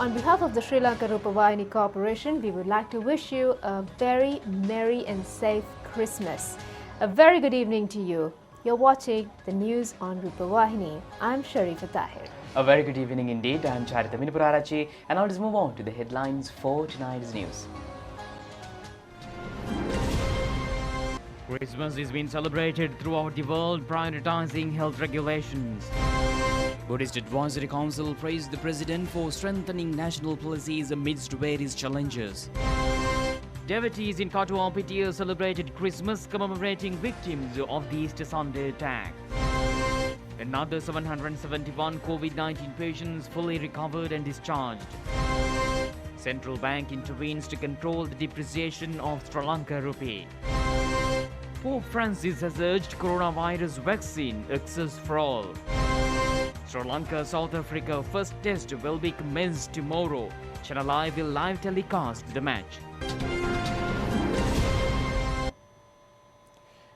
On behalf of the Sri Lanka Rupavahini Corporation, we would like to wish you a very merry and safe Christmas. A very good evening to you. You're watching the news on Rupavahini. I'm Sharifa Tahir. A very good evening indeed. I'm Charita Minipurarachi, and now let's move on to the headlines for tonight's news. Christmas is being celebrated throughout the world, prioritizing health regulations. Buddhist Advisory Council praised the President for strengthening national policies amidst various challenges. Devotees in Katua Pitia celebrated Christmas commemorating victims of the Easter Sunday attack. Another 771 COVID-19 patients fully recovered and discharged. Central Bank intervenes to control the depreciation of Sri Lanka rupee. Pope Francis has urged coronavirus vaccine access for all. Sri Lanka, South Africa first test will be commenced tomorrow. Channel I will live telecast the match.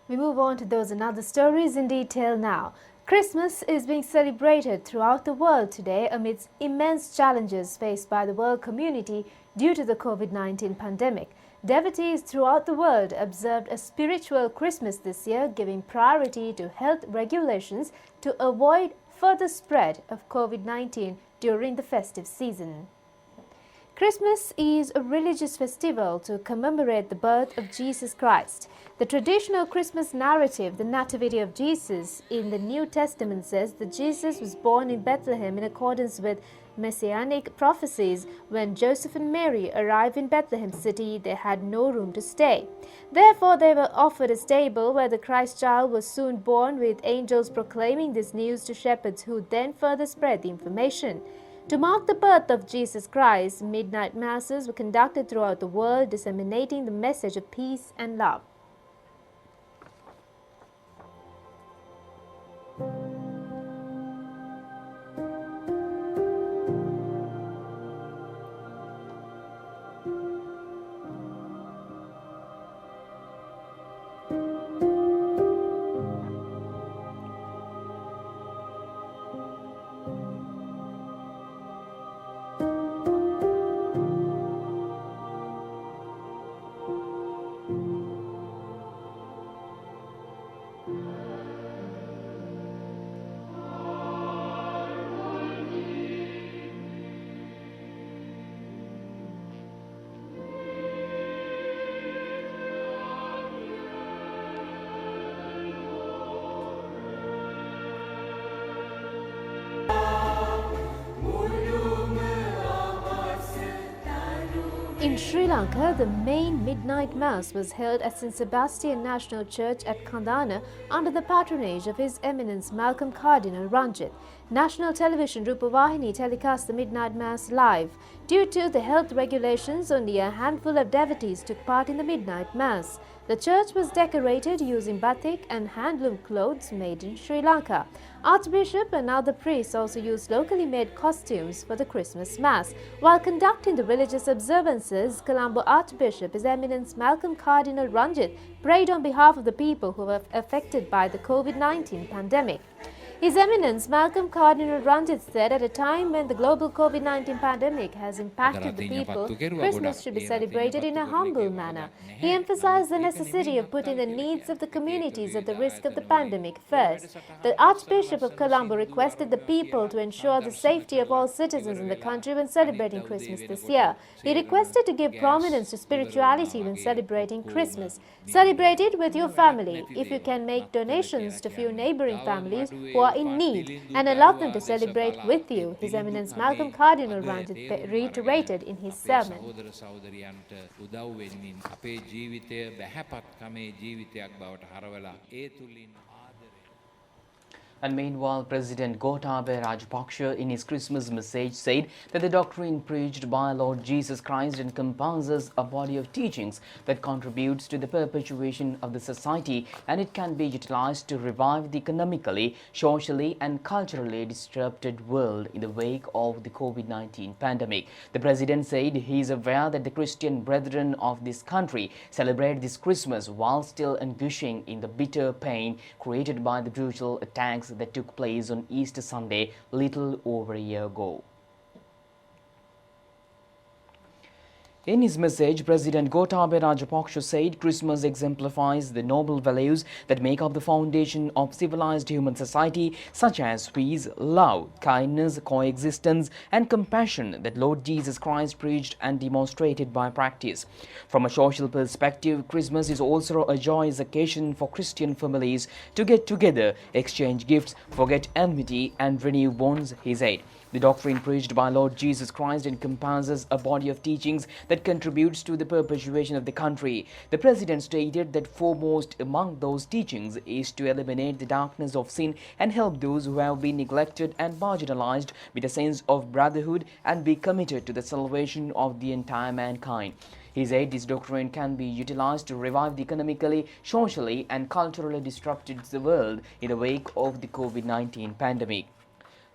We move on to those and other stories in detail now. Christmas is being celebrated throughout the world today amidst immense challenges faced by the world community due to the COVID-19 pandemic. Devotees throughout the world observed a spiritual Christmas this year, giving priority to health regulations to avoid further spread of COVID-19 during the festive season. Christmas is a religious festival to commemorate the birth of Jesus Christ. The traditional Christmas narrative, the Nativity of Jesus, in the New Testament says that Jesus was born in Bethlehem in accordance with messianic prophecies. When Joseph and Mary arrived in Bethlehem city, they had no room to stay. Therefore, they were offered a stable where the Christ child was soon born, with angels proclaiming this news to shepherds who then further spread the information. To mark the birth of Jesus Christ, midnight masses were conducted throughout the world, disseminating the message of peace and love. In Sri Lanka, the main midnight mass was held at St. Sebastian National Church at Kandana under the patronage of His Eminence Malcolm Cardinal Ranjit. National television Rupavahini telecast the midnight mass live. Due to the health regulations, only a handful of devotees took part in the midnight mass. The church was decorated using batik and handloom clothes made in Sri Lanka. Archbishop and other priests also used locally made costumes for the Christmas Mass. While conducting the religious observances, Colombo Archbishop, His Eminence Malcolm Cardinal Ranjit, prayed on behalf of the people who were affected by the COVID-19 pandemic. His Eminence Malcolm Cardinal Ranjit said at a time when the global COVID-19 pandemic has impacted the people, Christmas should be celebrated in a humble manner. He emphasized the necessity of putting the needs of the communities at the risk of the pandemic first. The Archbishop of Colombo requested the people to ensure the safety of all citizens in the country when celebrating Christmas this year. He requested to give prominence to spirituality when celebrating Christmas. Celebrate it with your family. If you can, make donations to few neighboring families who are in need and allow them to celebrate with you, His Eminence Malcolm Cardinal Ranjit reiterated in his sermon. And meanwhile, President Gotabaya Rajapaksa in his Christmas message said that the doctrine preached by Lord Jesus Christ encompasses a body of teachings that contributes to the perpetuation of the society, and it can be utilized to revive the economically, socially and culturally disrupted world in the wake of the COVID-19 pandemic. The President said he is aware that the Christian brethren of this country celebrate this Christmas while still languishing in the bitter pain created by the brutal attacks that took place on Easter Sunday little over a year ago. In his message, President Gotabaya Rajapaksa said Christmas exemplifies the noble values that make up the foundation of civilized human society, such as peace, love, kindness, coexistence, and compassion that Lord Jesus Christ preached and demonstrated by practice. From a social perspective, Christmas is also a joyous occasion for Christian families to get together, exchange gifts, forget enmity, and renew bonds, he said. The doctrine preached by Lord Jesus Christ encompasses a body of teachings that contributes to the perpetuation of the country. The President stated that foremost among those teachings is to eliminate the darkness of sin and help those who have been neglected and marginalized with a sense of brotherhood and be committed to the salvation of the entire mankind. He said this doctrine can be utilized to revive the economically, socially, and culturally disrupted world in the wake of the COVID-19 pandemic.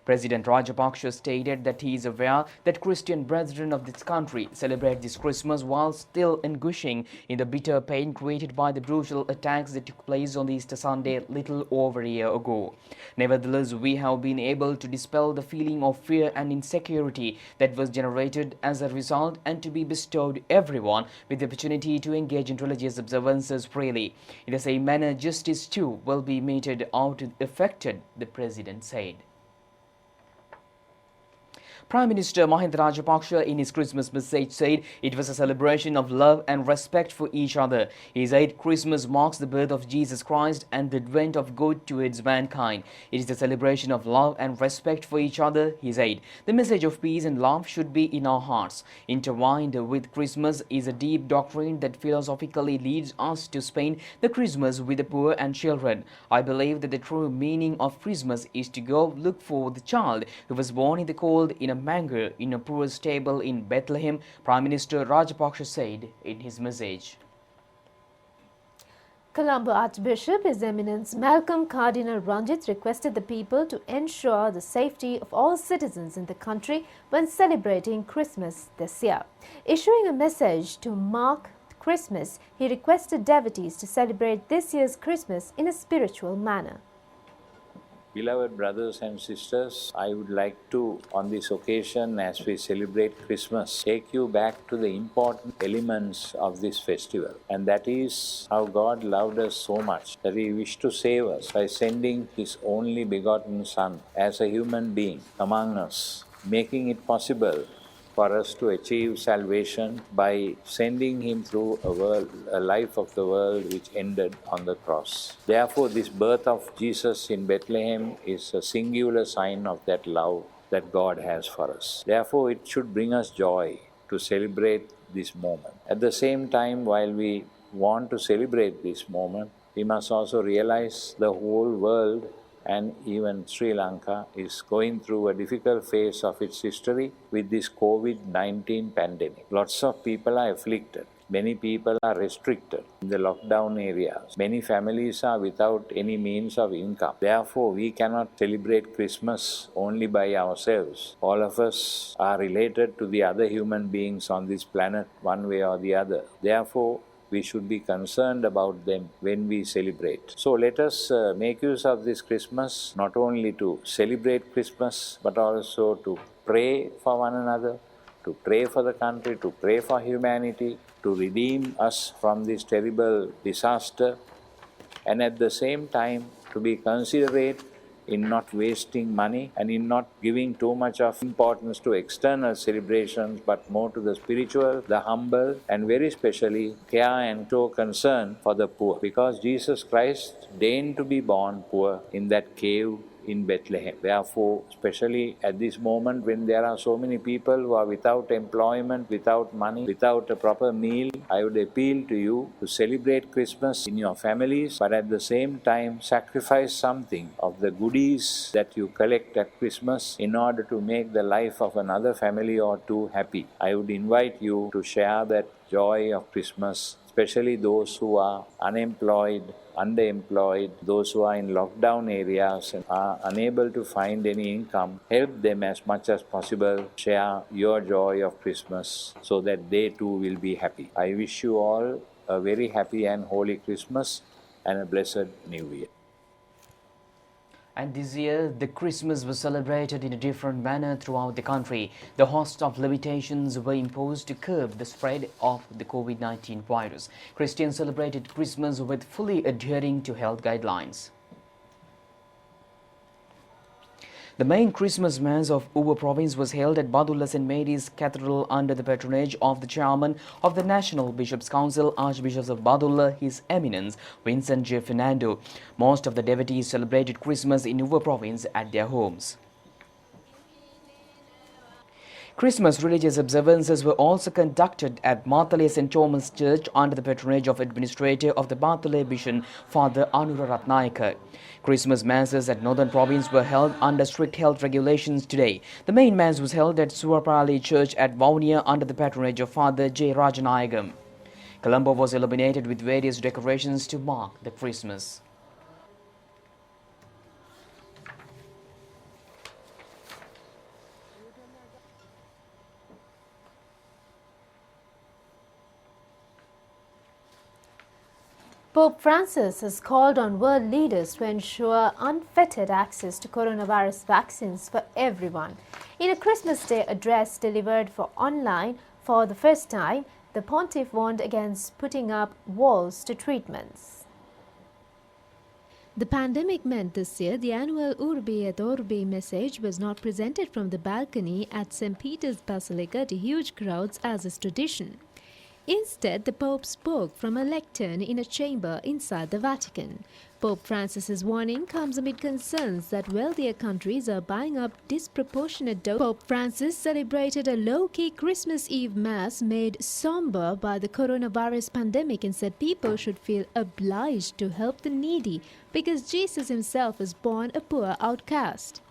President Rajapaksa stated that he is aware that Christian brethren of this country celebrate this Christmas while still languishing in the bitter pain created by the brutal attacks that took place on Easter Sunday little over a year ago. Nevertheless, we have been able to dispel the feeling of fear and insecurity that was generated as a result and to be bestowed everyone with the opportunity to engage in religious observances freely. In the same manner, justice too will be meted out to the affected, the President said. Prime Minister Mahinda Rajapaksa in his Christmas message said it was a celebration of love and respect for each other. He said Christmas marks the birth of Jesus Christ and the advent of good towards mankind. It is a celebration of love and respect for each other, he said. The message of peace and love should be in our hearts. Intertwined with Christmas is a deep doctrine that philosophically leads us to spend the Christmas with the poor and children. I believe that the true meaning of Christmas is to go look for the child who was born in the cold in a manger in a poor stable in Bethlehem, Prime Minister Rajapaksa said in his message. Colombo Archbishop His Eminence Malcolm Cardinal Ranjit requested the people to ensure the safety of all citizens in the country when celebrating Christmas this year. Issuing a message to mark Christmas, he requested devotees to celebrate this year's Christmas in a spiritual manner. Beloved brothers and sisters, I would like to, on this occasion as we celebrate Christmas, take you back to the important elements of this festival. And that is how God loved us so much that He wished to save us by sending His only begotten Son as a human being among us, making it possible for us to achieve salvation by sending Him through a life of the world which ended on the cross. Therefore, this birth of Jesus in Bethlehem is a singular sign of that love that God has for us. Therefore, it should bring us joy to celebrate this moment. At the same time, while we want to celebrate this moment, we must also realize the whole world and even Sri Lanka is going through a difficult phase of its history with this COVID-19 pandemic. Lots of people are afflicted. Many people are restricted in the lockdown areas. Many families are without any means of income. Therefore, we cannot celebrate Christmas only by ourselves. All of us are related to the other human beings on this planet one way or the other. Therefore, we should be concerned about them when we celebrate. So let us make use of this Christmas not only to celebrate Christmas but also to pray for one another, to pray for the country, to pray for humanity, to redeem us from this terrible disaster, and at the same time to be considerate in not wasting money and in not giving too much of importance to external celebrations but more to the spiritual, the humble, and very specially care and show concern for the poor. Because Jesus Christ deigned to be born poor in that cave in Bethlehem. Therefore, especially at this moment when there are so many people who are without employment, without money, without a proper meal, I would appeal to you to celebrate Christmas in your families, but at the same time sacrifice something of the goodies that you collect at Christmas in order to make the life of another family or two happy. I would invite you to share that joy of Christmas, especially those who are unemployed, underemployed, those who are in lockdown areas and are unable to find any income. Help them as much as possible. Share your joy of Christmas so that they too will be happy. I wish you all a very happy and holy Christmas and a blessed New Year. And this year, the Christmas was celebrated in a different manner throughout the country. The host of limitations were imposed to curb the spread of the COVID-19 virus. Christians celebrated Christmas with fully adhering to health guidelines. The main Christmas Mass of Uva province was held at Badulla St. Mary's Cathedral under the patronage of the chairman of the National Bishops' Council, Archbishop of Badulla, His Eminence Vincent J. Fernando. Most of the devotees celebrated Christmas in Uva province at their homes. Christmas religious observances were also conducted at Matale St. Thomas Church under the patronage of Administrator of the Matale Mission, Father Anura Ratnayaka. Christmas masses at Northern Province were held under strict health regulations today. The main mass was held at Suvarpali Church at Vaunia under the patronage of Father J. Rajanayagam. Colombo was illuminated with various decorations to mark the Christmas. Pope Francis has called on world leaders to ensure unfettered access to coronavirus vaccines for everyone. In a Christmas Day address delivered online for the first time, the pontiff warned against putting up walls to treatments. The pandemic meant this year the annual Urbi et Orbi message was not presented from the balcony at St. Peter's Basilica to huge crowds as is tradition. Instead, the Pope spoke from a lectern in a chamber inside the Vatican. Pope Francis's warning comes amid concerns that wealthier countries are buying up disproportionate doses. Pope Francis celebrated a low-key Christmas Eve Mass made somber by the coronavirus pandemic and said people should feel obliged to help the needy because Jesus himself was born a poor outcast.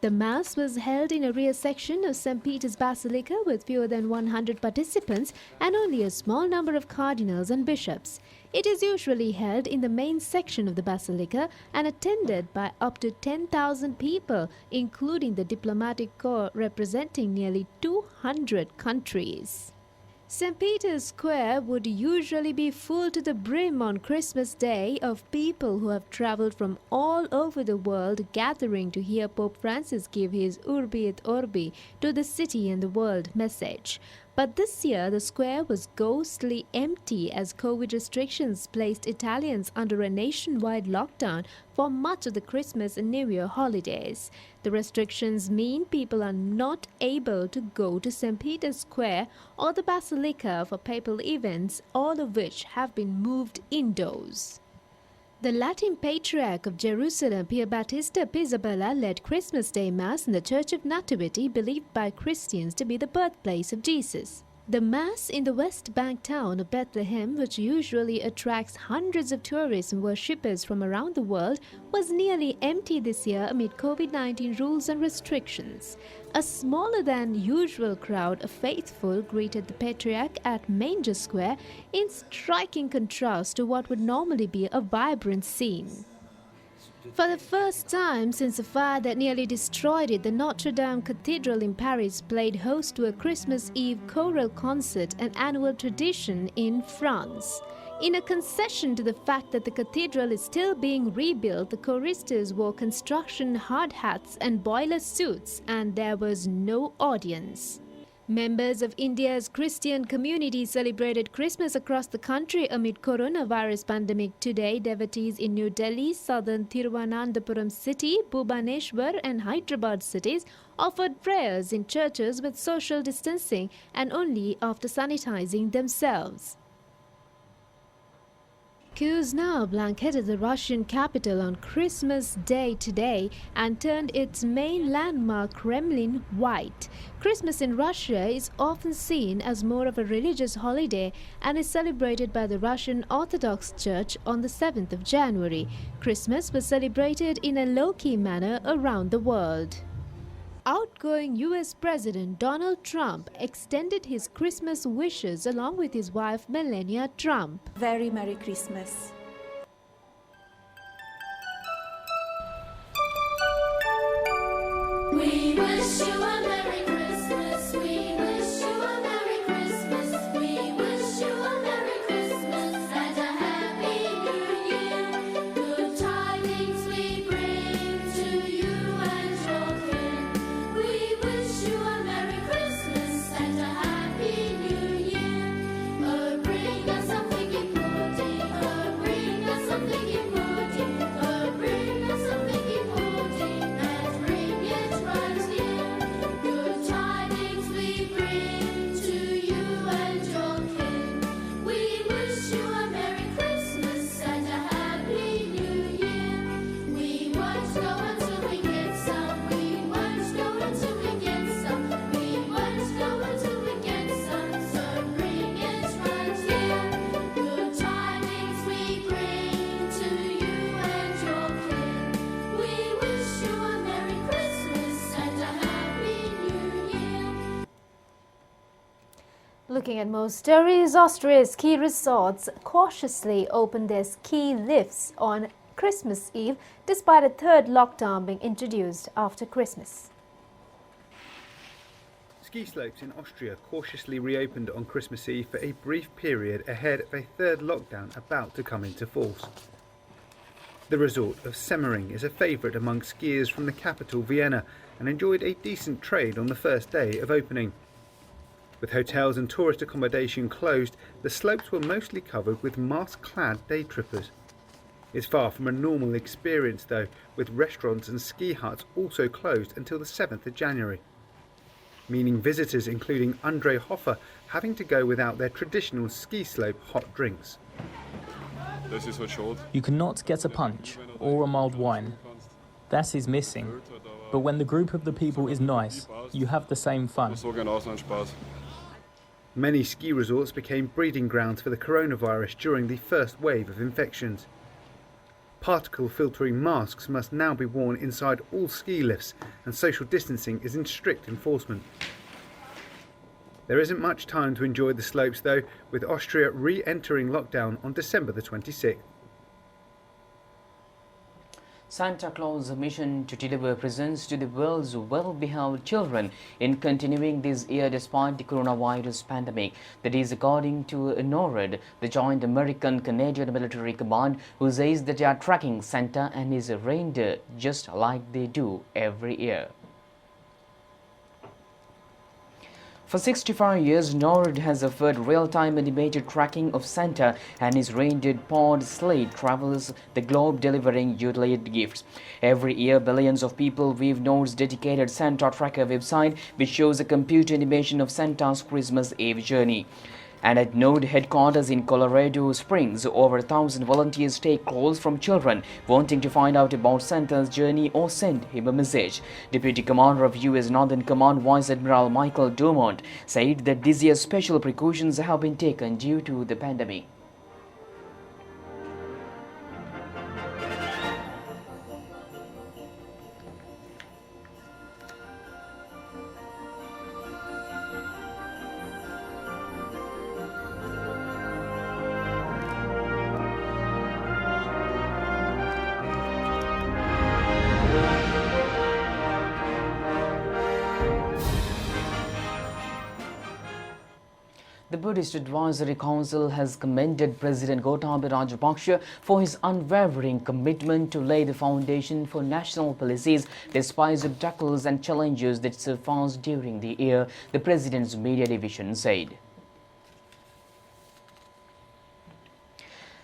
The Mass was held in a rear section of St. Peter's Basilica with fewer than 100 participants and only a small number of cardinals and bishops. It is usually held in the main section of the Basilica and attended by up to 10,000 people, including the diplomatic corps representing nearly 200 countries. St. Peter's Square would usually be full to the brim on Christmas Day of people who have travelled from all over the world gathering to hear Pope Francis give his Urbi et Orbi to the city and the world message. But this year, the square was ghostly empty as COVID restrictions placed Italians under a nationwide lockdown for much of the Christmas and New Year holidays. The restrictions mean people are not able to go to St. Peter's Square or the Basilica for papal events, all of which have been moved indoors. The Latin Patriarch of Jerusalem, Pier Battista Pizzaballa, led Christmas Day Mass in the Church of Nativity, believed by Christians to be the birthplace of Jesus. The Mass in the West Bank town of Bethlehem, which usually attracts hundreds of tourists and worshippers from around the world, was nearly empty this year amid COVID-19 rules and restrictions. A smaller than usual crowd of faithful greeted the Patriarch at Manger Square in striking contrast to what would normally be a vibrant scene. For the first time since the fire that nearly destroyed it, the Notre Dame Cathedral in Paris played host to a Christmas Eve choral concert, an annual tradition in France. In a concession to the fact that the cathedral is still being rebuilt, the choristers wore construction hard hats and boiler suits, and there was no audience. Members of India's Christian community celebrated Christmas across the country amid coronavirus pandemic. Today, devotees in New Delhi, southern Thiruvananthapuram city, Bhubaneswar and Hyderabad cities offered prayers in churches with social distancing and only after sanitizing themselves. Queues now blanketed the Russian capital on Christmas Day today and turned its main landmark Kremlin white. Christmas in Russia is often seen as more of a religious holiday and is celebrated by the Russian Orthodox Church on the 7th of January. Christmas was celebrated in a low-key manner around the world. Outgoing U.S. President Donald Trump extended his Christmas wishes along with his wife Melania Trump. Very Merry Christmas. We wish you a Merry Christmas. We wish you a Merry Christmas. We wish you a Merry Christmas and a Happy New Year. Good tidings we bring Looking at more stories, Austria's ski resorts cautiously opened their ski lifts on Christmas Eve despite a third lockdown being introduced after Christmas. Ski slopes in Austria cautiously reopened on Christmas Eve for a brief period ahead of a third lockdown about to come into force. The resort of Semmering is a favourite among skiers from the capital Vienna and enjoyed a decent trade on the first day of opening. With hotels and tourist accommodation closed, the slopes were mostly covered with mask-clad day trippers. It's far from a normal experience though, with restaurants and ski huts also closed until the 7th of January. Meaning visitors including Andre Hoffer having to go without their traditional ski slope hot drinks. You cannot get a punch or a mulled wine. That is missing. But when the group of the people is nice, you have the same fun. Many ski resorts became breeding grounds for the coronavirus during the first wave of infections. Particle filtering masks must now be worn inside all ski lifts and social distancing is in strict enforcement. There isn't much time to enjoy the slopes though, with Austria re-entering lockdown on December the 26th. Santa Claus' mission to deliver presents to the world's well-behaved children in continuing this year despite the coronavirus pandemic. That is according to NORAD, the Joint American-Canadian Military Command, who says that they are tracking Santa and his reindeer just like they do every year. For 65 years, NORAD has offered real-time animated tracking of Santa and his reindeer pod sleigh travels the globe delivering utility gifts. Every year, billions of people view NORAD's dedicated Santa Tracker website, which shows a computer animation of Santa's Christmas Eve journey. And at NORAD headquarters in Colorado Springs, over 1,000 volunteers take calls from children wanting to find out about Santa's journey or send him a message. Deputy Commander of U.S. Northern Command Vice Admiral Michael Dumont said that this year special precautions have been taken due to the pandemic. The Buddhist Advisory Council has commended President Gotabaya Rajapaksa for his unwavering commitment to lay the foundation for national policies despite obstacles and challenges that surfaced during the year, the President's media division said.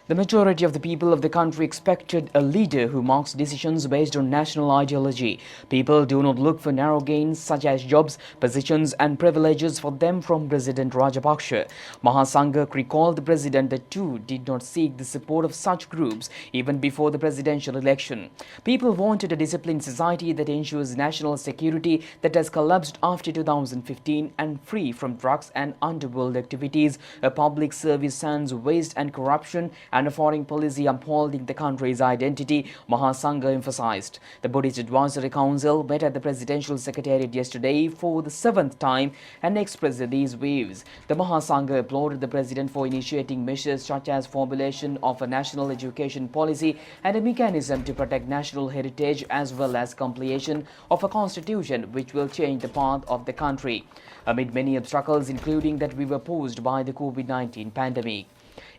The majority of the people of the country expected a leader who makes decisions based on national ideology. People do not look for narrow gains such as jobs, positions and privileges for them from President Rajapaksa. Mahasangha recalled the president that too did not seek the support of such groups even before the presidential election. People wanted a disciplined society that ensures national security that has collapsed after 2015 and free from drugs and underworld activities, a public service sans waste and corruption, and a foreign policy upholding the country's identity, Mahasangha emphasized. The Buddhist Advisory Council met at the Presidential Secretariat yesterday for the 7th time and expressed these views. The Mahasangha applauded the President for initiating measures such as formulation of a national education policy and a mechanism to protect national heritage as well as completion of a constitution which will change the path of the country, amid many obstacles including that we were posed by the COVID-19 pandemic.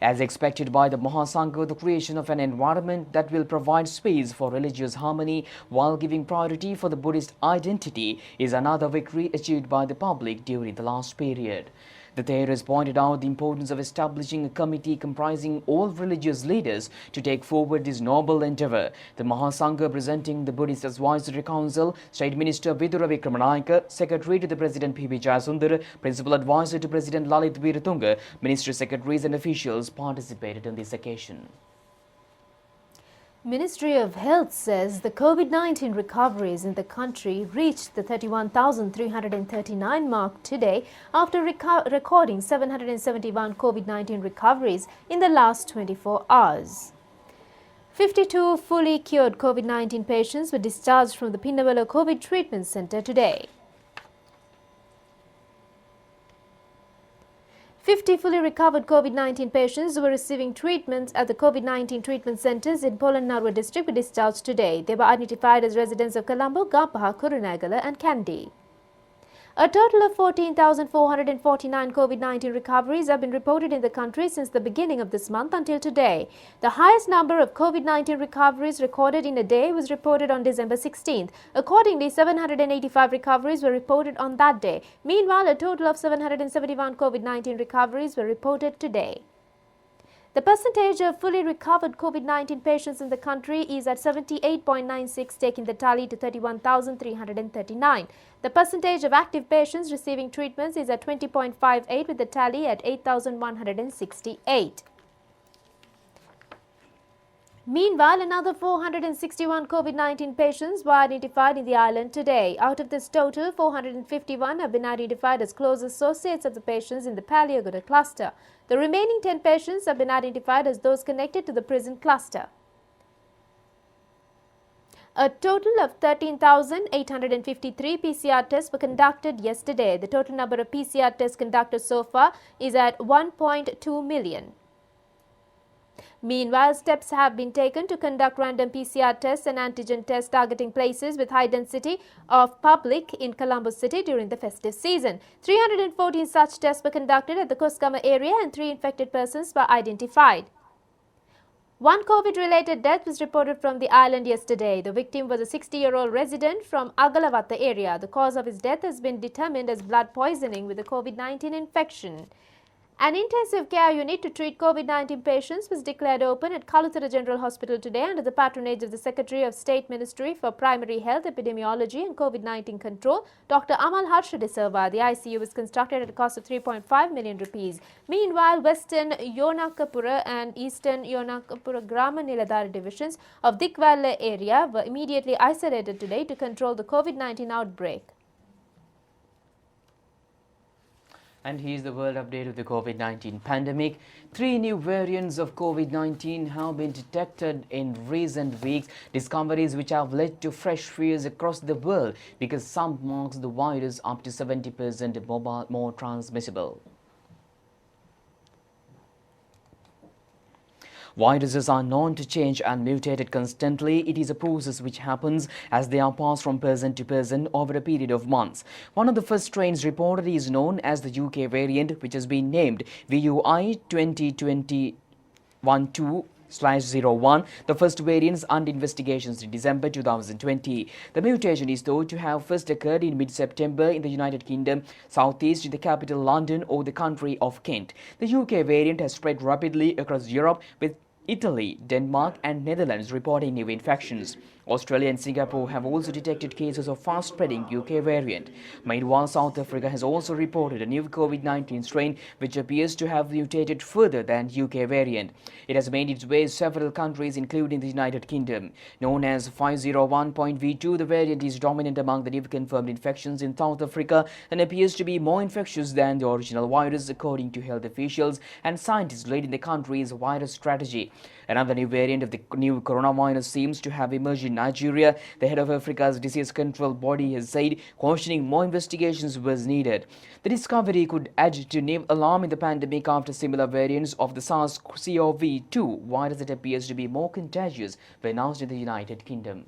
As expected by the Mahasangha, the creation of an environment that will provide space for religious harmony while giving priority for the Buddhist identity is another victory achieved by the public during the last period. The Theras pointed out the importance of establishing a committee comprising all religious leaders to take forward this noble endeavour. The Mahasangha presenting the Buddhist Advisory Council, State Minister Vidura Vikramanayake, Secretary to the President P.B. Jayasundara, Principal Advisor to President Lalit Veeratunga, Ministry Secretaries and officials participated on this occasion. Ministry of Health says the COVID-19 recoveries in the country reached the 31,339 mark today after recording 771 COVID-19 recoveries in the last 24 hours. 52 fully cured COVID-19 patients were discharged from the Pinnavela COVID Treatment Centre today. 50 fully recovered COVID-19 patients who were receiving treatment at the COVID-19 treatment centres in Polannarwa district were discharged today. They were identified as residents of Colombo, Gampaha, Kurunegala and Kandy. A total of 14,449 COVID-19 recoveries have been reported in the country since the beginning of this month until today. The highest number of COVID-19 recoveries recorded in a day was reported on December 16th. Accordingly, 785 recoveries were reported on that day. Meanwhile, a total of 771 COVID-19 recoveries were reported today. The percentage of fully recovered COVID-19 patients in the country is at 78.96, taking the tally to 31,339. The percentage of active patients receiving treatments is at 20.58, with the tally at 8,168. Meanwhile, another 461 COVID-19 patients were identified in the island today. Out of this total, 451 have been identified as close associates of the patients in the Paliagoda cluster. The remaining 10 patients have been identified as those connected to the prison cluster. A total of 13,853 PCR tests were conducted yesterday. The total number of PCR tests conducted so far is at 1.2 million. Meanwhile, steps have been taken to conduct random PCR tests and antigen tests targeting places with high density of public in Colombo city during the festive season. 314 such tests were conducted at the Koskama area and 3 infected persons were identified. One COVID-related death was reported from the island yesterday. The victim was a 60-year-old resident from Agalavatta area. The cause of his death has been determined as blood poisoning with a COVID-19 infection. An intensive care unit to treat COVID-19 patients was declared open at Kaluthara General Hospital today under the patronage of the Secretary of State Ministry for Primary Health, Epidemiology and COVID-19 Control, Dr. Amal Harsha De Silva. The ICU was constructed at a cost of 3.5 million rupees. Meanwhile, Western Yonakapura and Eastern Yonakapura Grama Niladhara divisions of Dikwalle area were immediately isolated today to control the COVID-19 outbreak. And here's the world update of the COVID-19 pandemic. 3 new variants of COVID-19 have been detected in recent weeks, discoveries which have led to fresh fears across the world because some marks the virus up to 70% more transmissible. Viruses are known to change and mutate constantly. It is a process which happens as they are passed from person to person over a period of months. One of the first strains reported is known as the UK variant, which has been named VUI 2021-2/01, the first variants under investigations in December 2020. The mutation is thought to have first occurred in mid-September in the United Kingdom, southeast in the capital London or the country of Kent. The UK variant has spread rapidly across Europe, with Italy, Denmark and Netherlands reporting new infections. Australia and Singapore have also detected cases of fast-spreading UK variant. Meanwhile, South Africa has also reported a new COVID-19 strain which appears to have mutated further than UK variant. It has made its way to several countries including the United Kingdom. Known as 501.V2, the variant is dominant among the new confirmed infections in South Africa and appears to be more infectious than the original virus, according to health officials and scientists leading the country's virus strategy. Another new variant of the new coronavirus seems to have emerged in Nigeria. The head of Africa's disease control body has said, cautioning more investigations was needed. The discovery could add to new alarm in the pandemic after similar variants of the SARS-CoV-2 virus that appears to be more contagious were announced in the United Kingdom.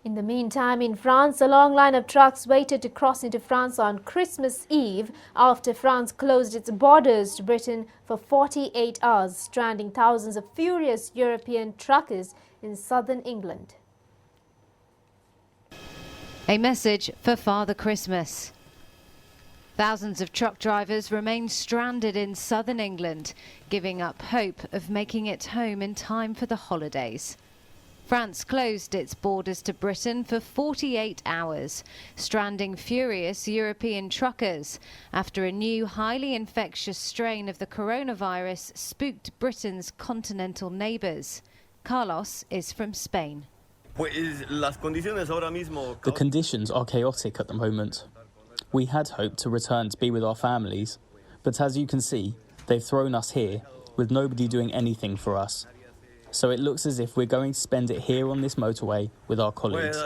In the meantime, in France, a long line of trucks waited to cross into France on Christmas Eve after France closed its borders to Britain for 48 hours, stranding thousands of furious European truckers in southern England. A message for Father Christmas. Thousands of truck drivers remain stranded in southern England, giving up hope of making it home in time for the holidays. France closed its borders to Britain for 48 hours, stranding furious European truckers after a new highly infectious strain of the coronavirus spooked Britain's continental neighbours. Carlos is from Spain. The conditions are chaotic at the moment. We had hoped to return to be with our families, but as you can see, they've thrown us here with nobody doing anything for us. So it looks as if we're going to spend it here on this motorway with our colleagues.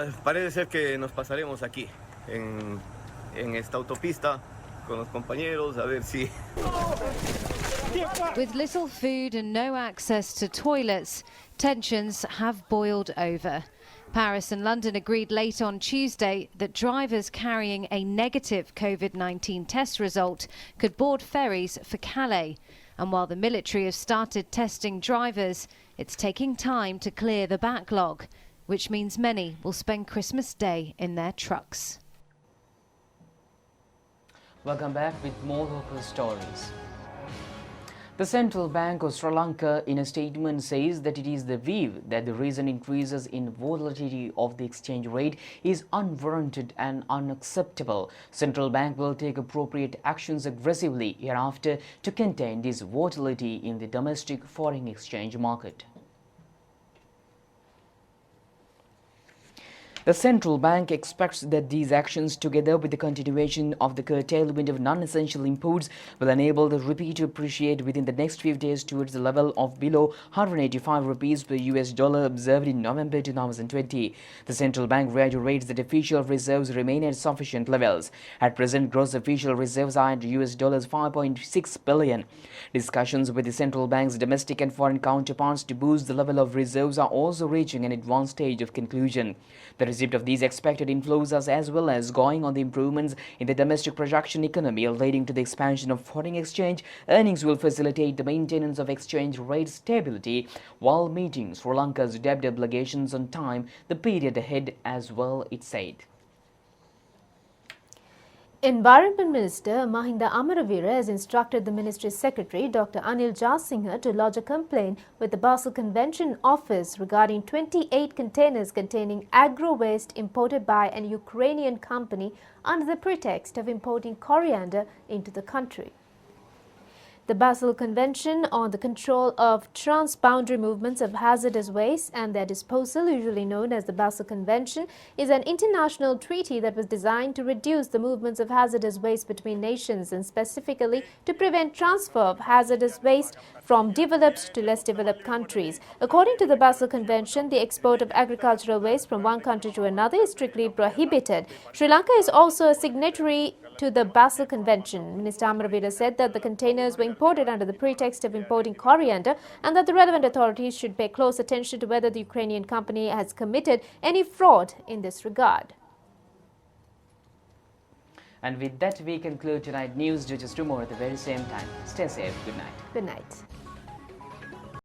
en esta autopista con los compañeros a ver si... With little food and no access to toilets, tensions have boiled over. Paris and London agreed late on Tuesday that drivers carrying a negative COVID-19 test result could board ferries for Calais. And while the military have started testing drivers, it's taking time to clear the backlog, which means many will spend Christmas Day in their trucks. Welcome back with more local stories. The Central Bank of Sri Lanka in a statement says that it is the view that the recent increases in volatility of the exchange rate is unwarranted and unacceptable. Central Bank will take appropriate actions aggressively hereafter to contain this volatility in the domestic foreign exchange market. The central bank expects that these actions, together with the continuation of the curtailment of non-essential imports, will enable the rupee to appreciate within the next few days towards the level of below 185 rupees per US dollar observed in November 2020. The central bank reiterates that official reserves remain at sufficient levels. At present, gross official reserves are at US dollars 5.6 billion. Discussions with the central bank's domestic and foreign counterparts to boost the level of reserves are also reaching an advanced stage of conclusion. The receipt of these expected inflows as well as going on the improvements in the domestic production economy leading to the expansion of foreign exchange earnings will facilitate the maintenance of exchange rate stability while meeting Sri Lanka's debt obligations on time the period ahead as well, it said. Environment Minister Mahinda Amaravira has instructed the Ministry's Secretary Dr. Anil Jasinghe to lodge a complaint with the Basel Convention Office regarding 28 containers containing agro-waste imported by an Ukrainian company under the pretext of importing coriander into the country. The Basel Convention on the Control of Transboundary Movements of Hazardous Waste and Their Disposal, usually known as the Basel Convention, is an international treaty that was designed to reduce the movements of hazardous waste between nations and specifically to prevent transfer of hazardous waste from developed to less developed countries. According to the Basel Convention, the export of agricultural waste from one country to another is strictly prohibited. Sri Lanka is also a signatory to the Basel Convention. Minister Amaravira said that the containers were imported under the pretext of importing coriander and that the relevant authorities should pay close attention to whether the Ukrainian company has committed any fraud in this regard. And with that, we conclude tonight's news. Do just tomorrow at the very same time. Stay safe. Good night. Good night.